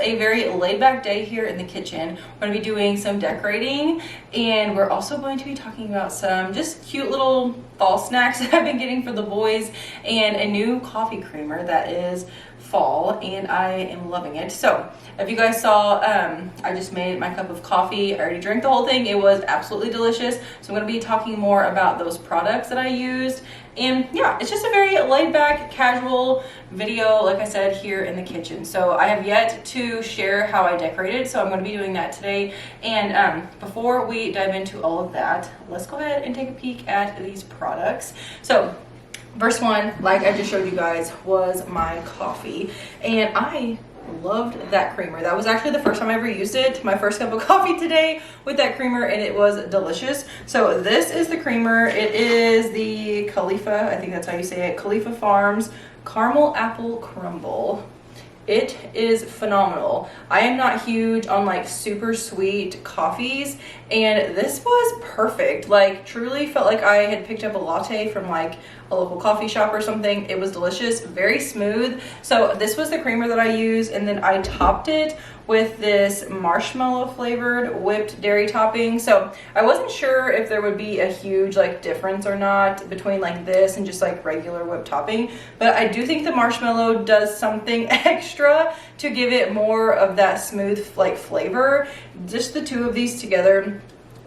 a very laid back day here in the kitchen. We're gonna be doing some decorating, and we're also going to be talking about some just cute little fall snacks that I've been getting for the boys, and a new coffee creamer that is fall, and I am loving it. So if you guys saw, I just made my cup of coffee. I already drank the whole thing. It was absolutely delicious. So I'm going to be talking more about those products that I used. And yeah, it's just a very laid back, casual video, like I said, here in the kitchen. So I have yet to share how I decorated, so I'm going to be doing that today. And before we dive into all of that, let's go ahead and take a peek at these products. So first one, like I just showed you guys, was my coffee, and I loved that creamer. That was actually the first time I ever used it. My first cup of coffee today with that creamer, and it was delicious. So this is the creamer. It is the Khalifa, I think that's how you say it, Khalifa Farms Caramel Apple Crumble. It is phenomenal. I am not huge on like super sweet coffees, and this was perfect. Like, truly felt like I had picked up a latte from like a local coffee shop or something. It was delicious, very smooth. So this was the creamer that I used, and then I topped it with this marshmallow flavored whipped dairy topping. So I wasn't sure if there would be a huge like difference or not between like this and just like regular whipped topping, but I do think the marshmallow does something extra to give it more of that smooth like flavor. Just the two of these together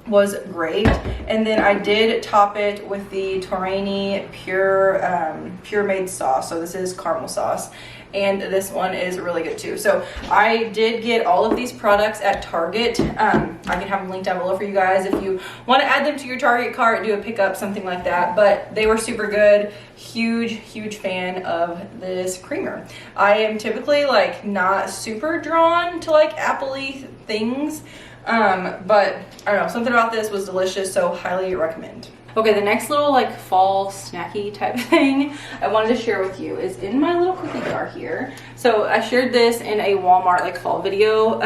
was great. And then I did top it with the Torani pure made sauce. So this is caramel sauce, and this one is really good too. So I did get all of these products at Target. I can have them linked down below for you guys if you want to add them to your Target cart, do a pickup, something like that. But they were super good. Huge fan of this creamer. I am typically like not super drawn to like appley things, but I don't know, something about this was delicious, so highly recommend. Okay, the next little like fall snacky type thing I wanted to share with you is in my little cookie jar here. So I shared this in a Walmart like fall video,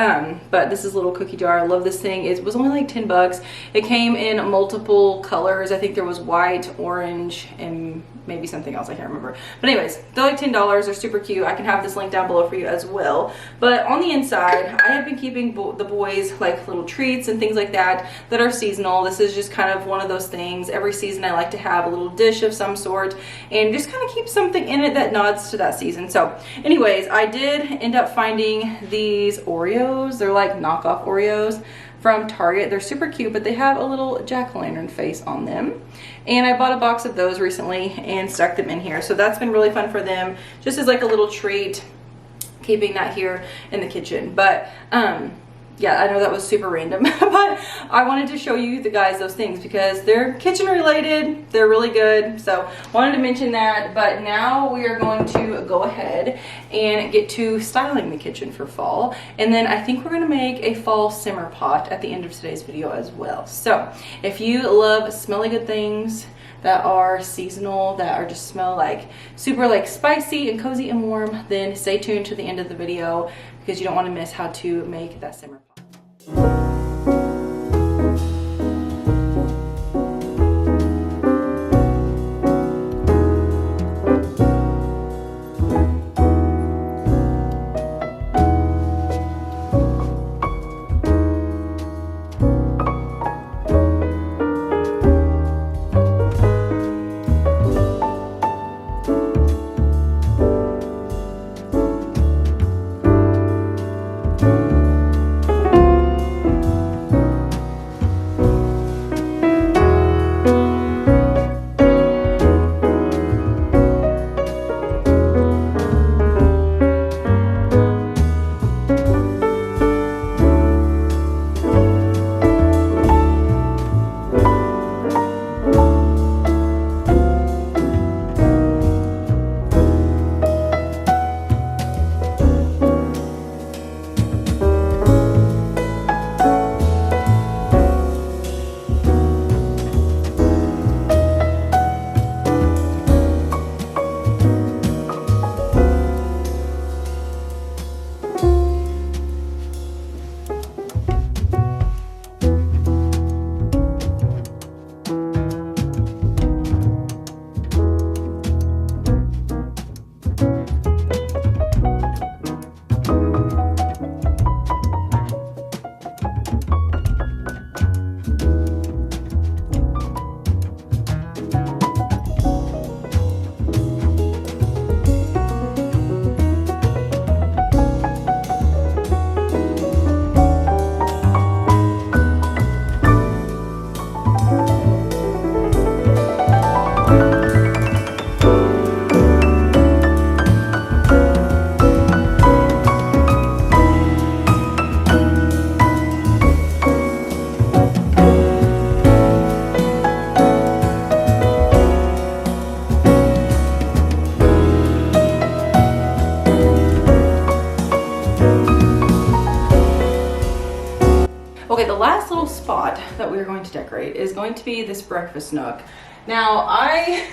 but this is a little cookie jar. I love this thing. It was only like 10 bucks. It came in multiple colors. I think there was white, orange, and maybe something else, I can't remember. But anyways, they're like $10. They're super cute. I can have this link down below for you as well. But on the inside, I have been keeping the boys like little treats and things like that that are seasonal. This is just kind of one of those things. Every season I like to have a little dish of some sort and just kind of keep something in it that nods to that season. So anyways, I did end up finding these Oreos. They're like knockoff Oreos from Target. They're super cute, but they have a little jack-o'-lantern face on them. And I bought a box of those recently and stuck them in here. So that's been really fun for them, just as like a little treat, keeping that here in the kitchen. But yeah, I know that was super random, but I wanted to show you guys those things because they're kitchen related. They're really good. So wanted to mention that. But now we are going to go ahead and get to styling the kitchen for fall. And then I think we're going to make a fall simmer pot at the end of today's video as well. So if you love smelly good things that are seasonal, that are just smell like super like spicy and cozy and warm, then stay tuned to the end of the video because you don't want to miss how to make that simmer pot. spot that we're going to decorate is going to be this breakfast nook. Now, I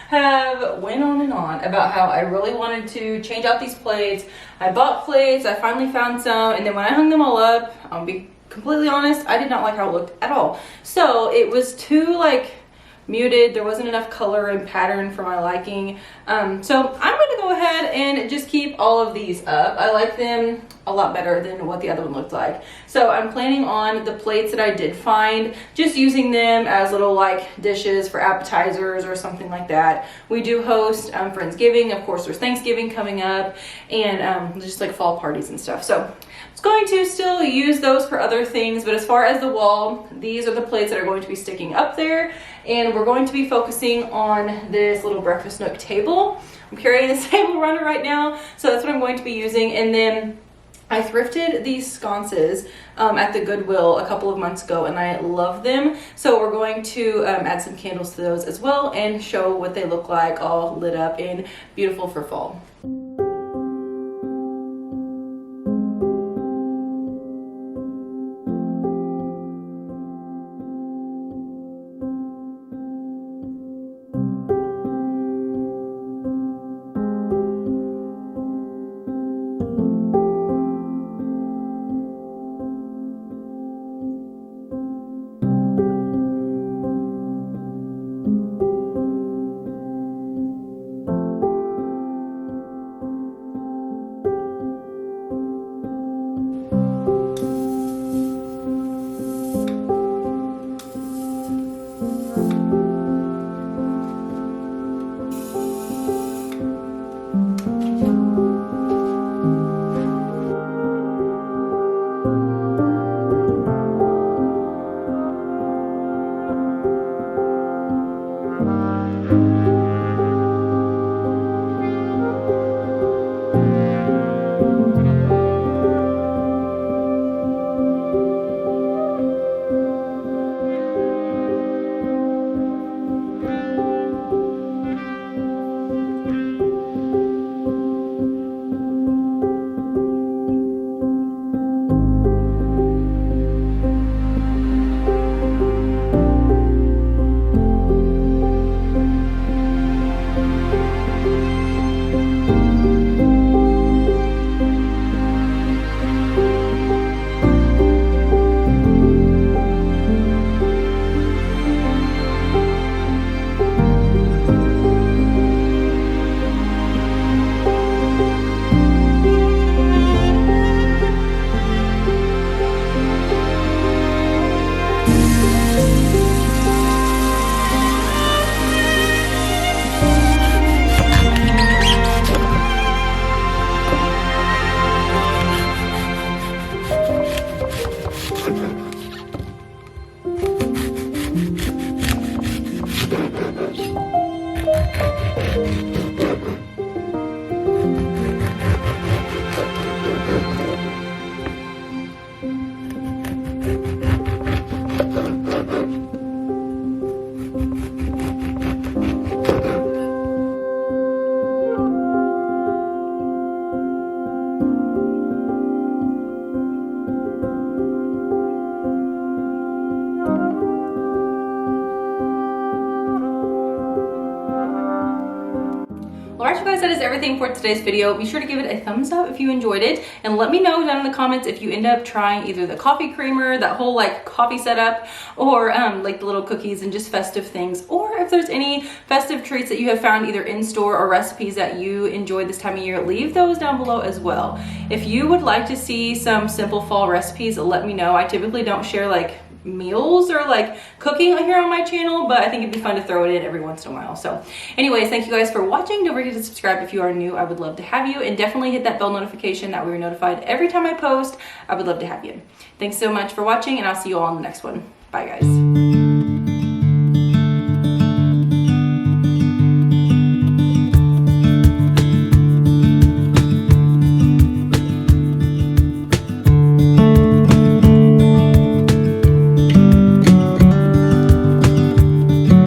have went on and on about how I really wanted to change out these plates. I bought plates, I finally found some, and then when I hung them all up, I'll be completely honest, I did not like how it looked at all. So it was too like muted, there wasn't enough color and pattern for my liking. So I'm gonna go ahead and just keep all of these up. I like them a lot better than what the other one looked like. So I'm planning on the plates that I did find, just using them as little like dishes for appetizers or something like that. We do host Friendsgiving, of course there's Thanksgiving coming up, and just like fall parties and stuff. So I was going to still use those for other things, but as far as the wall, these are the plates that are going to be sticking up there, and we're going to be focusing on this little breakfast nook table. I'm carrying this table runner right now, so that's what I'm going to be using. And then I thrifted these sconces at the Goodwill a couple of months ago, and I love them. So we're going to add some candles to those as well and show what they look like all lit up and beautiful for fall. Alright you guys, that is everything for today's video. Be sure to give it a thumbs up if you enjoyed it, and let me know down in the comments if you end up trying either the coffee creamer, that whole like coffee setup, or like the little cookies and just festive things, or if there's any festive treats that you have found either in store or recipes that you enjoy this time of year. Leave those down below as well. If you would like to see some simple fall recipes, let me know. I typically don't share like meals or like cooking here on my channel, but I think it'd be fun to throw it in every once in a while. So anyways, thank you guys for watching. Don't forget to subscribe if you are new. I would love to have you, and definitely hit that bell notification that we are notified every time I post. I would love to have you. Thanks so much for watching, and I'll see you all in the next one. Bye guys.